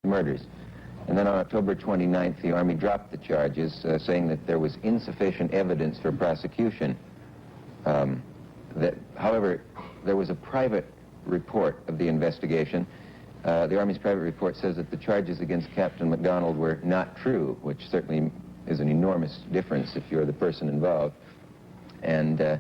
murders. And then on October 29th, the Army dropped the charges, saying that there was insufficient evidence for prosecution. However, there was a private report of the investigation. The Army's private report says that the charges against Captain MacDonald were not true, which certainly is an enormous difference if you're the person involved. And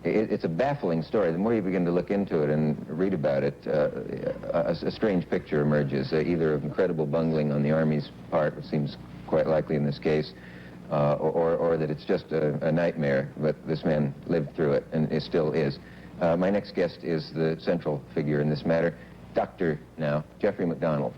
it's a baffling story. The more you begin to look into it and read about it, a strange picture emerges, either of incredible bungling on the Army's part, which seems quite likely in this case, or that it's just a nightmare, but this man lived through it, and it still is. My next guest is the central figure in this matter, Dr. now, Jeffrey MacDonald.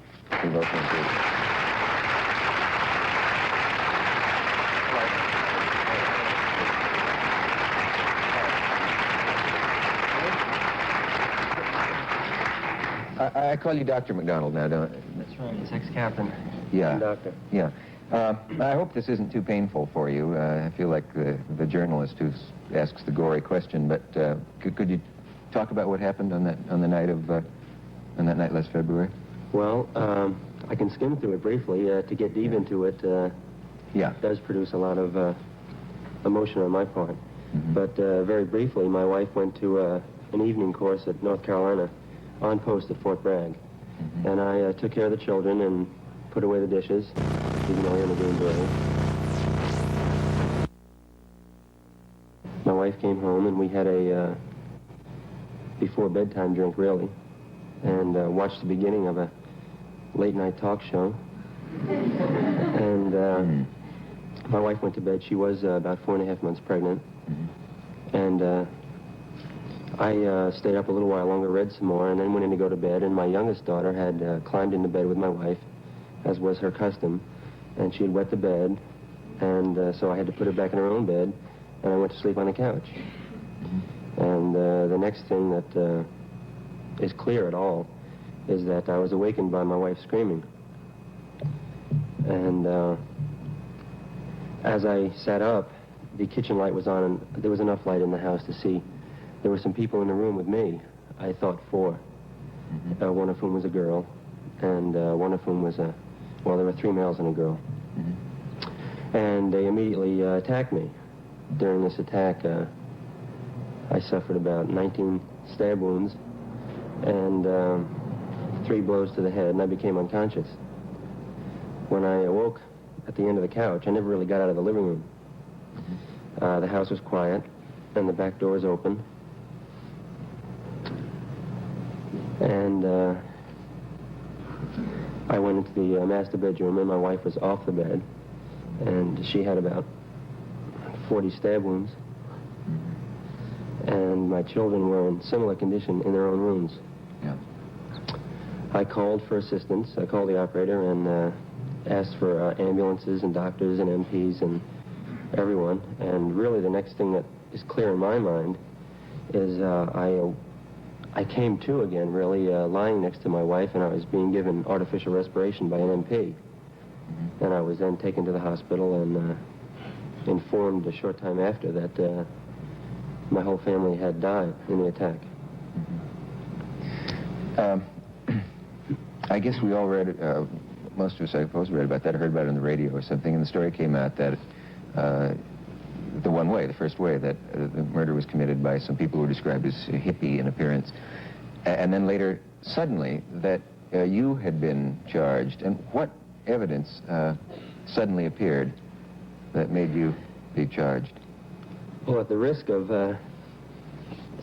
I call you Dr. MacDonald now, don't I? That's right, it's ex-captain. Yeah. Doctor. Yeah. I hope this isn't too painful for you. I feel like the journalist who asks the gory question, but could you talk about what happened on that night last February? Well, I can skim through it briefly. To get deep into it, yeah, does produce a lot of emotion on my part. Mm-hmm. But very briefly, my wife went to an evening course at North Carolina, on post at Fort Bragg. Mm-hmm. And I took care of the children and put away the dishes, even though we were in the game early. My wife came home and we had a before bedtime drink, really, and watched the beginning of a late night talk show. And my wife went to bed. She was about 4.5 months pregnant. Mm-hmm. And I stayed up a little while longer, read some more, and then went in to go to bed. And my youngest daughter had climbed into bed with my wife, as was her custom, and she had wet the bed, and so I had to put her back in her own bed, and I went to sleep on the couch. Mm-hmm. And the next thing that is clear at all is that I was awakened by my wife screaming. And as I sat up, the kitchen light was on, and there was enough light in the house to see. There were some people in the room with me, I thought 4, Mm-hmm. One of whom was a girl, and one of whom was well, there were 3 males and a girl. Mm-hmm. And they immediately attacked me. During this attack, I suffered about 19 stab wounds and 3 blows to the head, and I became unconscious. When I awoke at the end of the couch, I never really got out of the living room. Mm-hmm. The house was quiet, and the back door was open. And I went into the master bedroom, and my wife was off the bed, and she had about 40 stab wounds. And my children were in similar condition in their own rooms. Yeah. I called for assistance. I called the operator and asked for ambulances and doctors and MPs and everyone. And really the next thing that is clear in my mind is I came to again, really, lying next to my wife, and I was being given artificial respiration by an MP. Mm-hmm. And I was then taken to the hospital and informed a short time after that my whole family had died in the attack. Mm-hmm. I guess we all read, most of us, I suppose, read about that, or heard about it on the radio or something, and the story came out that the first way, that the murder was committed by some people who were described as hippie in appearance, and then later, suddenly, that you had been charged. And what evidence suddenly appeared that made you be charged? Well, at the risk of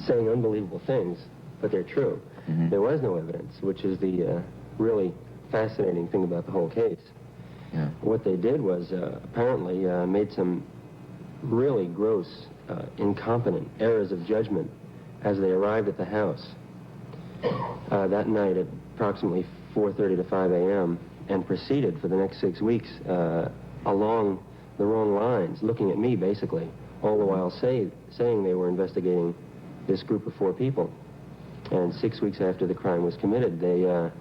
saying unbelievable things, but they're true, Mm-hmm. there was no evidence, which is the really fascinating thing about the whole case. Yeah. What they did was apparently made some really gross, incompetent errors of judgment as they arrived at the house that night at approximately 4:30 to 5 a.m. and proceeded for the next 6 weeks along the wrong lines, looking at me basically, all the while saying they were investigating this group of 4 people. And 6 weeks after the crime was committed, they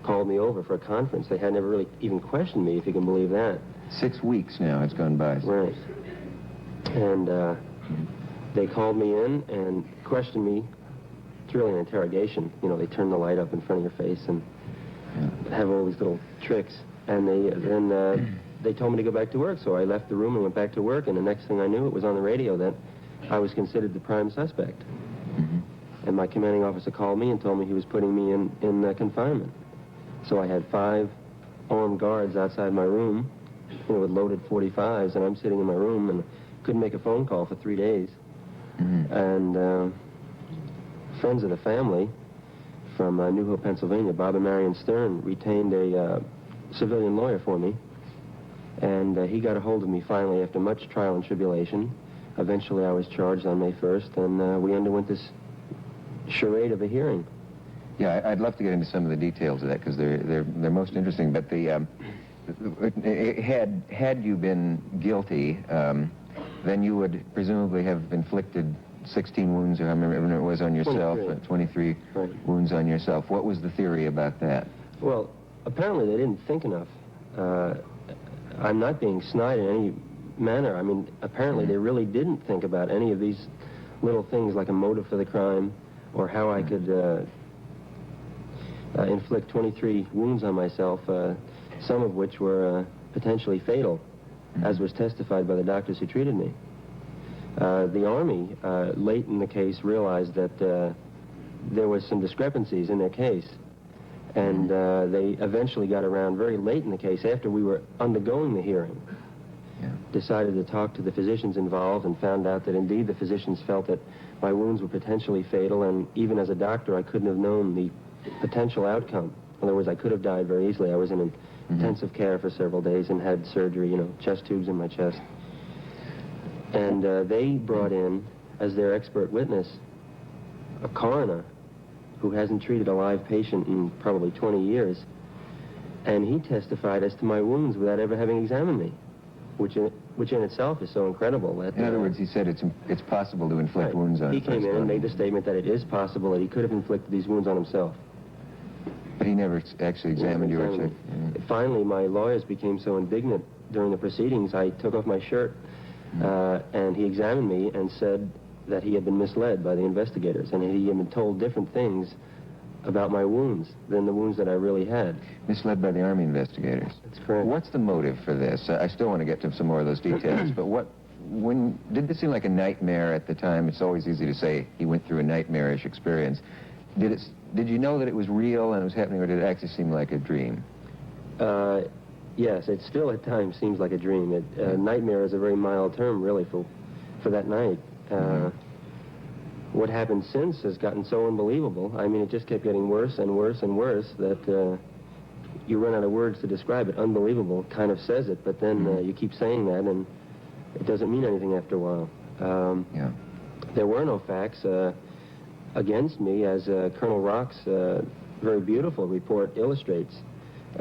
called me over for a conference. They had never really even questioned me, if you can believe that. 6 weeks now it's gone by. Right. And they called me in and questioned me. It's really an interrogation. You know, they turn the light up in front of your face and have all these little tricks. And they told me to go back to work, so I left the room and went back to work, and the next thing I knew, it was on the radio that I was considered the prime suspect. And my commanding officer called me and told me he was putting me in confinement. So I had 5 armed guards outside my room, with loaded .45s, and I'm sitting in my room and couldn't make a phone call for 3 days. And friends of the family from New Hope, Pennsylvania, Bob and Marion Stern, retained a civilian lawyer for me. And he got a hold of me finally after much trial and tribulation. Eventually I was charged on May 1st, and we underwent this charade of a hearing. Yeah, I'd love to get into some of the details of that, because they're most interesting. But had you been guilty, then you would presumably have inflicted 16 wounds, or how many it was on yourself, 23 Right. wounds on yourself. What was the theory about that? Well, apparently they didn't think enough. I'm not being snide in any manner. I mean, apparently they really didn't think about any of these little things like a motive for the crime, or how I could inflict 23 wounds on myself, some of which were potentially fatal, as was testified by the doctors who treated me. The Army, late in the case, realized that there was some discrepancies in their case, and they eventually got around very late in the case, after we were undergoing the hearing, decided to talk to the physicians involved, and found out that indeed the physicians felt that my wounds were potentially fatal, and even as a doctor I couldn't have known the potential outcome. In other words, I could have died very easily. I was in intensive care for several days and had surgery, chest tubes in my chest. And they brought in, as their expert witness, a coroner who hasn't treated a live patient in probably 20 years, and he testified as to my wounds without ever having examined me, which in itself is so incredible. That, in other words, he said it's possible to inflict right. wounds on. He came in and made the statement that it is possible that he could have inflicted these wounds on himself. But he never actually examined you. Or Finally, my lawyers became so indignant during the proceedings, I took off my shirt, and he examined me and said that he had been misled by the investigators, and he had been told different things about my wounds than the wounds that I really had. Misled by the Army investigators. That's correct. What's the motive for this? I still want to get to some more of those details, but did this seem like a nightmare at the time? It's always easy to say he went through a nightmarish experience. Did you know that it was real and it was happening, or did it actually seem like a dream? Yes, it still at times seems like a dream. Nightmare is a very mild term, really, for that night. What happened since has gotten so unbelievable. I mean, it just kept getting worse and worse and worse that you run out of words to describe it. Unbelievable kind of says it, but then you keep saying that, and it doesn't mean anything after a while. There were no facts against me, as Colonel Rock's very beautiful report illustrates.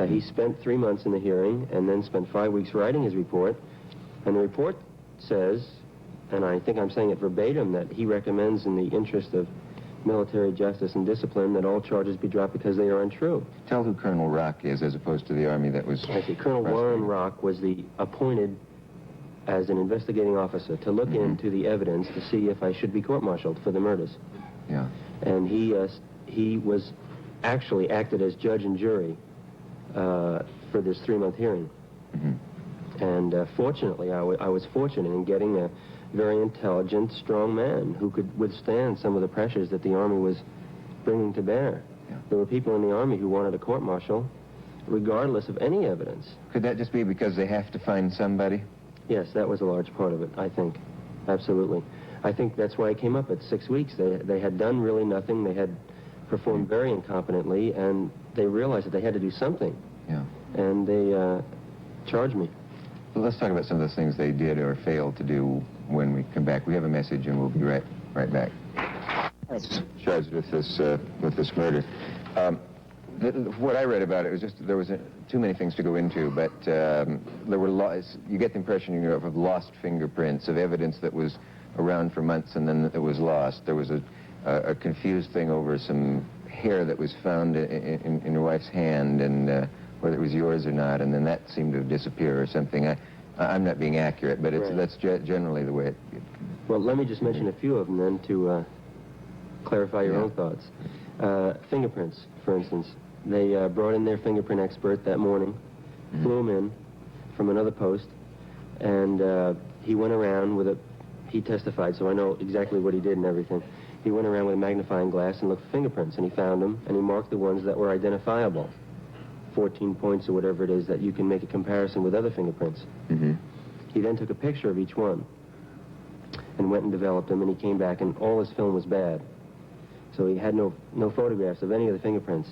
He spent 3 months in the hearing and then spent 5 weeks writing his report, and the report says, and I think I'm saying it verbatim, that he recommends in the interest of military justice and discipline that all charges be dropped because they are untrue. Tell who Colonel Rock is, as opposed to the Army that was... I see. Colonel Warren Rock was appointed as an investigating officer to look into the evidence to see if I should be court-martialed for the murders. Yeah. And he was actually acted as judge and jury for this 3-month hearing. And fortunately, I was fortunate in getting a very intelligent, strong man who could withstand some of the pressures that the Army was bringing to bear. There were people in the Army who wanted a court-martial regardless of any evidence. Could that just be because they have to find somebody? Yes, that was a large part of it, I think. Absolutely. I think that's why I came up at 6 weeks. They had done really nothing. They had performed very incompetently, and they realized that they had to do something. Yeah. And they charged me. Well, let's talk about some of those things they did or failed to do when we come back. We have a message, and we'll be right back. Charged with this murder. What I read about it was just there was too many things to go into, but there were you get the impression of lost fingerprints, of evidence that was around for months and then it was lost. There was a confused thing over some hair that was found in your wife's hand, and whether it was yours or not, and then that seemed to disappear or something. I'm not being accurate, but that's generally the way it... Well, let me just mention a few of them then to clarify your own thoughts. Fingerprints, for instance. They brought in their fingerprint expert that morning, flew him in from another post, and he went around with he testified, so I know exactly what he did and everything. He went around with a magnifying glass and looked for fingerprints, and he found them, and he marked the ones that were identifiable. 14 points or whatever it is that you can make a comparison with other fingerprints. He then took a picture of each one and went and developed them, and he came back, and all his film was bad. So he had no photographs of any of the fingerprints.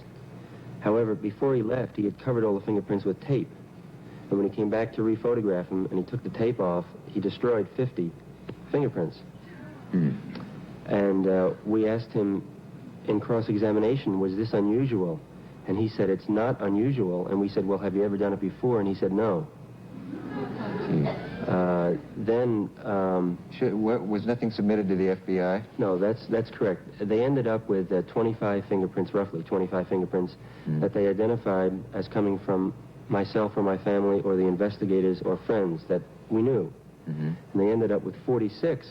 However, before he left, he had covered all the fingerprints with tape. And when he came back to re-photograph them, and he took the tape off, he destroyed 50 fingerprints. And we asked him in cross-examination, was this unusual? And he said, it's not unusual. And we said, well, have you ever done it before? And he said, no. Was nothing submitted to the FBI? No, that's correct. They ended up with 25 fingerprints, roughly 25 fingerprints, that they identified as coming from myself or my family or the investigators or friends that we knew. And they ended up with 46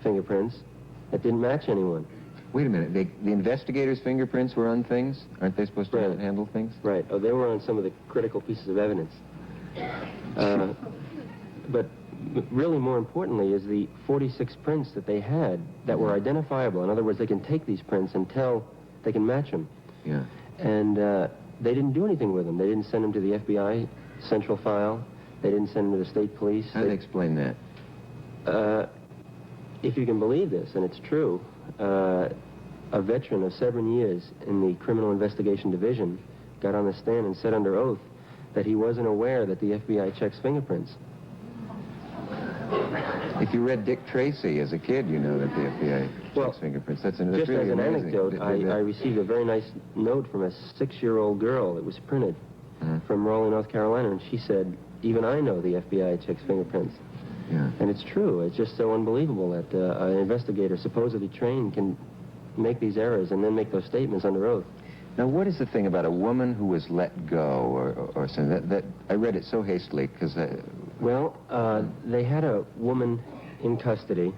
fingerprints that didn't match anyone. Wait a minute. The investigators' fingerprints were on things? Aren't they supposed to handle things? Right. Oh, they were on some of the critical pieces of evidence. But really more importantly is the 46 prints that they had that were identifiable. In other words, they can take these prints and tell, they can match them. Yeah. And they didn't do anything with them. They didn't send them to the FBI central file. They didn't send them to the state police. How do they explain that? If you can believe this, and it's true, a veteran of 7 years in the Criminal Investigation Division got on the stand and said under oath that he wasn't aware that the FBI checks fingerprints. If you read Dick Tracy as a kid, you know that the FBI checks fingerprints. That's just really as an amazing. anecdote, I received a very nice note from a 6-year-old girl. It was printed from Raleigh, North Carolina, and she said, even I know the FBI checks fingerprints. Yeah. And it's true. It's just so unbelievable that an investigator supposedly trained can make these errors and then make those statements under oath. Now, what is the thing about a woman who was let go or something? That I read it so hastily because... Well, they had a woman in custody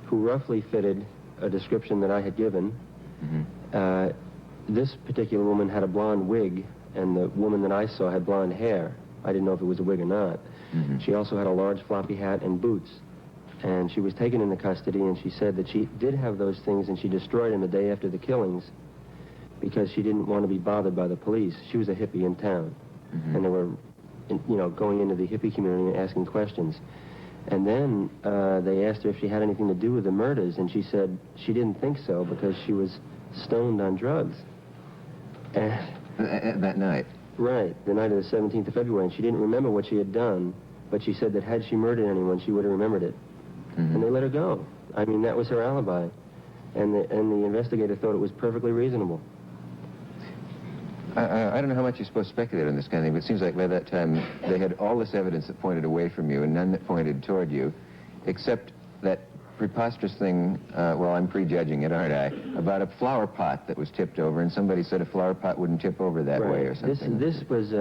who roughly fitted a description that I had given. This particular woman had a blonde wig, and the woman that I saw had blonde hair. I didn't know if it was a wig or not. She also had a large floppy hat and boots. And she was taken into custody, and she said that she did have those things, and she destroyed them the day after the killings because she didn't want to be bothered by the police. She was a hippie in town, and they were, going into the hippie community and asking questions. And then they asked her if she had anything to do with the murders, and she said she didn't think so because she was stoned on drugs. That night? Right, the night of the 17th of February, and she didn't remember what she had done, but she said that had she murdered anyone, she would have remembered it. And they let her go. I mean, that was her alibi. And the investigator thought it was perfectly reasonable. I don't know how much you're supposed to speculate on this kind of thing, but it seems like by that time they had all this evidence that pointed away from you and none that pointed toward you, except that preposterous thing, well, I'm prejudging it, aren't I, about a flower pot that was tipped over, and somebody said a flower pot wouldn't tip over that way or something. This was,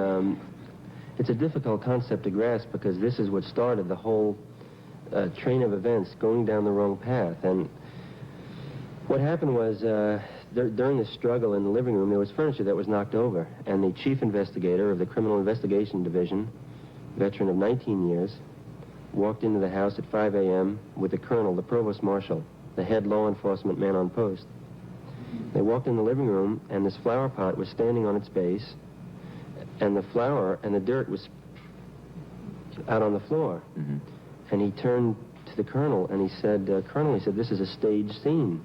it's a difficult concept to grasp because this is what started the whole train of events going down the wrong path. And what happened was, during the struggle in the living room, there was furniture that was knocked over, and the chief investigator of the Criminal Investigation Division, veteran of 19 years, walked into the house at 5 a.m. with the colonel, the provost marshal, the head law enforcement man on post. They walked in the living room, and this flower pot was standing on its base, and the flour and the dirt was out on the floor. And he turned to the colonel, and he said, Colonel, he said, this is a staged scene.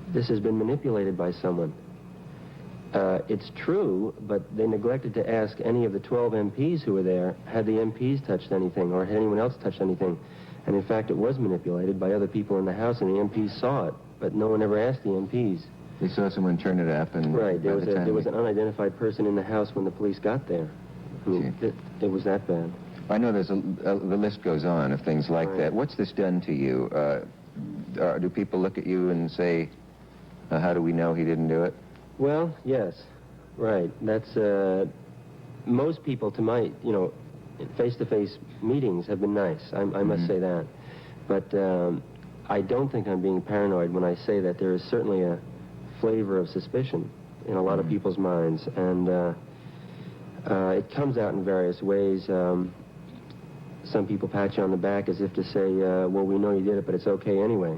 This has been manipulated by someone. It's true, but they neglected to ask any of the 12 MPs who were there, had the MPs touched anything, or had anyone else touched anything. And in fact, it was manipulated by other people in the House, and the MPs saw it, but no one ever asked the MPs. They saw someone turn it up, and... Right, there was an unidentified person in the House when the police got there. I mean, it was that bad. I know there's the list goes on of things like that. What's this done to you? Do people look at you and say, how do we know he didn't do it? Well, yes, right. That's, most people to my, face-to-face meetings have been nice. I must say that. But I don't think I'm being paranoid when I say that there is certainly a flavor of suspicion in a lot of people's minds, and it comes out in various ways. Some people pat you on the back as if to say, well, we know you did it, but it's okay anyway.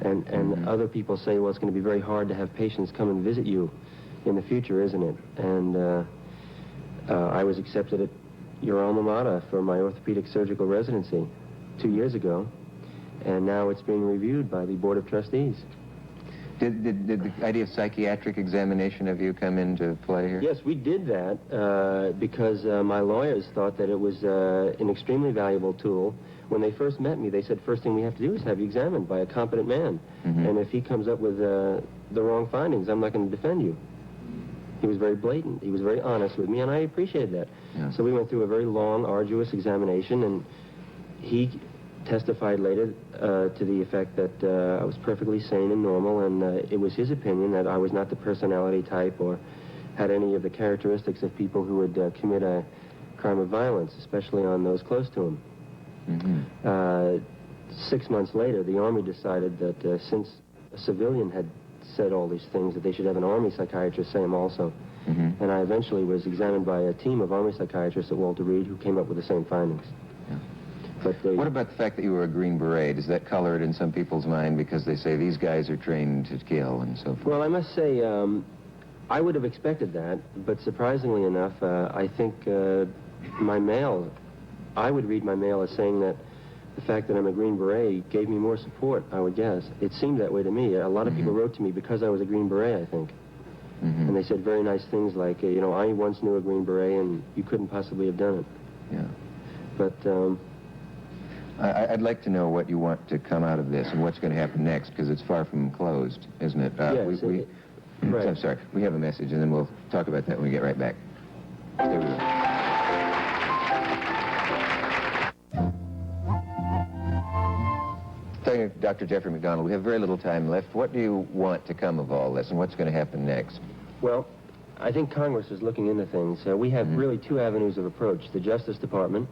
And other people say, well, it's going to be very hard to have patients come and visit you in the future, isn't it? And I was accepted at your alma mater for my orthopedic surgical residency 2 years ago, and now it's being reviewed by the Board of Trustees. Did the idea of psychiatric examination of you come into play here? Yes, we did that because my lawyers thought that it was an extremely valuable tool. When they first met me, they said, first thing we have to do is have you examined by a competent man. And if he comes up with the wrong findings, I'm not going to defend you. He was very blatant. He was very honest with me, and I appreciated that. Yeah. So we went through a very long, arduous examination, and he testified later to the effect that I was perfectly sane and normal, and it was his opinion that I was not the personality type or had any of the characteristics of people who would commit a crime of violence, especially on those close to him. 6 months later, the Army decided that since a civilian had said all these things, that they should have an Army psychiatrist say them also. And I eventually was examined by a team of Army psychiatrists at Walter Reed who came up with the same findings. But what about the fact that you were a Green Beret? Does that color it in some people's mind because they say these guys are trained to kill and so forth? Well, I must say, I would have expected that, but surprisingly enough, I think my mail, I would read my mail as saying that the fact that I'm a Green Beret gave me more support, I would guess. It seemed that way to me. A lot of people wrote to me because I was a Green Beret, I think. And they said very nice things like, you know, I once knew a Green Beret and you couldn't possibly have done it. Yeah. But I'd like to know what you want to come out of this and what's going to happen next, because it's far from closed, isn't it? Yes. Right. I'm sorry. We have a message, and then we'll talk about that when we get right back. Stay with us. Talking to Dr. Jeffrey MacDonald, we have very little time left. What do you want to come of all this, and what's going to happen next? Well, I think Congress is looking into things. We have really two avenues of approach, the Justice Department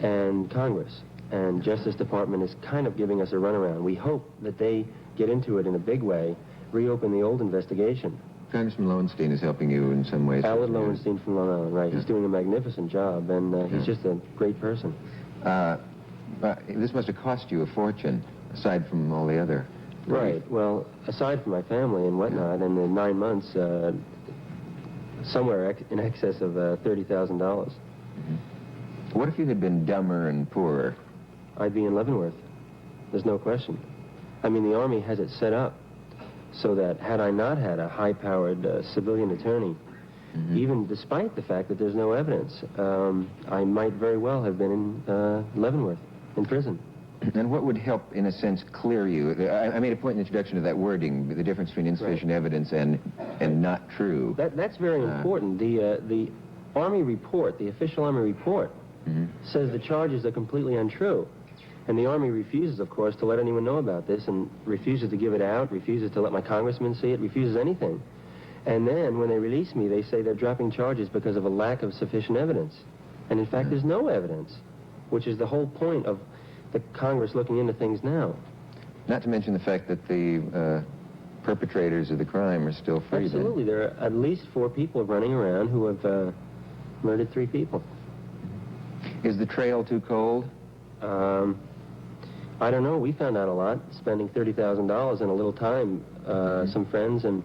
and Congress. And Justice Department is kind of giving us a runaround. We hope that they get into it in a big way, reopen the old investigation. Congressman Lowenstein is helping you in some ways. Alfred Lowenstein from Long Island, right. Yeah. He's doing a magnificent job, and he's just a great person. This must have cost you a fortune, aside from all the other... Right. Well, aside from my family and whatnot, and the 9 months, somewhere in excess of $30,000. What if you had been dumber and poorer? I'd be in Leavenworth. There's no question. I mean, the Army has it set up so that had I not had a high-powered civilian attorney, even despite the fact that there's no evidence, I might very well have been in Leavenworth, in prison. And what would help, in a sense, clear you? I made a point in the introduction of that wording, the difference between insufficient evidence and not true. That's very important. The Army report, the official Army report, says the charges are completely untrue. And the Army refuses, of course, to let anyone know about this, and refuses to give it out, refuses to let my congressman see it, refuses anything. And then, when they release me, they say they're dropping charges because of a lack of sufficient evidence. And in fact, there's no evidence, which is the whole point of the Congress looking into things now. Not to mention the fact that the perpetrators of the crime are still free. Absolutely. There are at least 4 people running around who have murdered 3 people. Is the trail too cold? I don't know. We found out a lot, spending $30,000 in a little time, some friends, and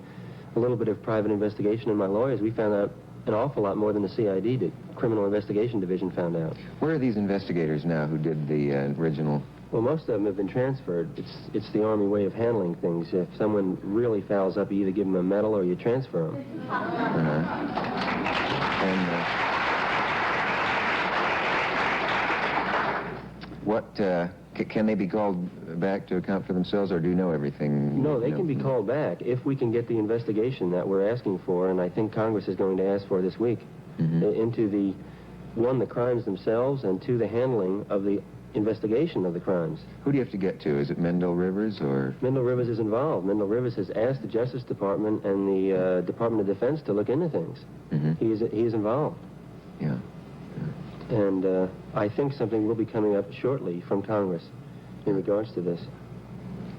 a little bit of private investigation and my lawyers. We found out an awful lot more than the CID did. Criminal Investigation Division found out. Where are these investigators now who did the original? Well, most of them have been transferred. It's the Army way of handling things. If someone really fouls up, you either give them a medal or you transfer them. Can they be called back to account for themselves, or do you know everything? No, they can be called back if we can get the investigation that we're asking for, and I think Congress is going to ask for this week, into the, 1, the crimes themselves, and 2, the handling of the investigation of the crimes. Who do you have to get to? Is it Mendel Rivers, or...? Mendel Rivers is involved. Mendel Rivers has asked the Justice Department and the Department of Defense to look into things. He is involved. Yeah. And I think something will be coming up shortly from Congress in regards to this.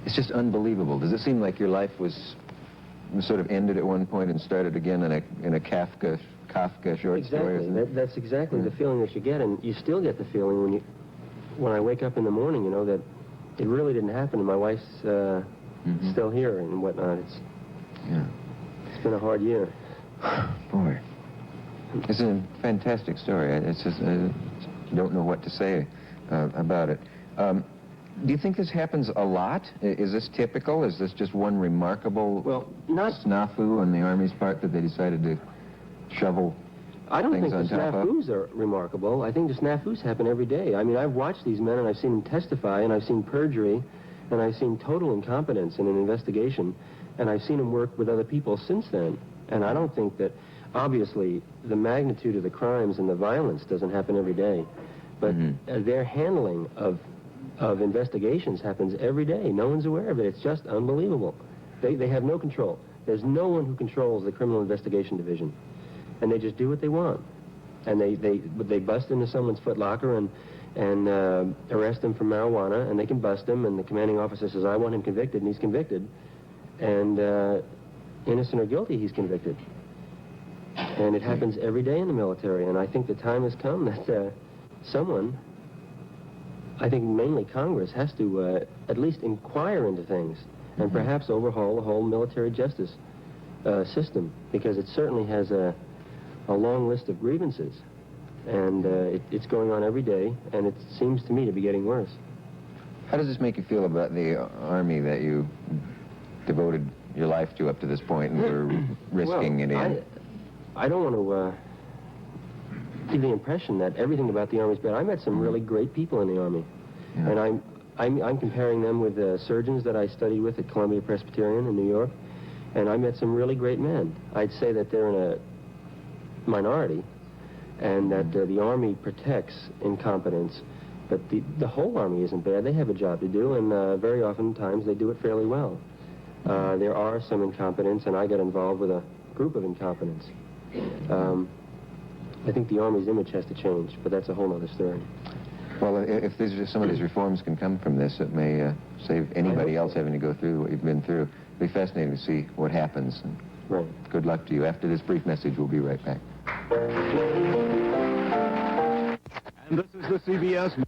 It's just unbelievable. Does it seem like your life was sort of ended at one point and started again in a Kafka short story. Exactly. That's exactly the feeling that you get, and you still get the feeling when I wake up in the morning, you know, that it really didn't happen, and my wife's still here and whatnot. It's been a hard year. Boy, it's a fantastic story. It's just I don't know what to say about it. Do you think this happens a lot? Is this typical? Is this just one remarkable snafu on the Army's part that they decided to shovel I don't things think the on top of? snafus are remarkable. I think the snafus happen every day. I mean, I've watched these men, and I've seen them testify, and I've seen perjury, and I've seen total incompetence in an investigation, and I've seen them work with other people since then. And I don't think that, obviously, the magnitude of the crimes and the violence doesn't happen every day, but their handling of investigations happens every day. No one's aware of it. It's just unbelievable. They have no control. There's no one who controls the Criminal Investigation Division. And they just do what they want. And they bust into someone's foot locker and arrest them for marijuana, and they can bust him, and the commanding officer says, I want him convicted, and he's convicted. And innocent or guilty, he's convicted. And it happens every day in the military, and I think the time has come that someone, I think mainly Congress, has to at least inquire into things and perhaps overhaul the whole military justice system, because it certainly has a long list of grievances, and it's going on every day, and it seems to me to be getting worse. How does this make you feel about the Army that you devoted your life to up to this point and were risking it in? I don't want to give the impression that everything about the Army's bad. I met some really great people in the Army, and I'm comparing them with surgeons that I studied with at Columbia Presbyterian in New York, and I met some really great men. I'd say that they're in a minority, and that the Army protects incompetence, but the whole Army isn't bad. They have a job to do, and very often times they do it fairly well. There are some incompetence, and I got involved with a group of incompetence. I think the Army's image has to change, but that's a whole other story. Well, if some of these reforms can come from this, it may save anybody else having to go through what you've been through. It'll be fascinating to see what happens. And good luck to you. After this brief message, we'll be right back. And this is the CBS...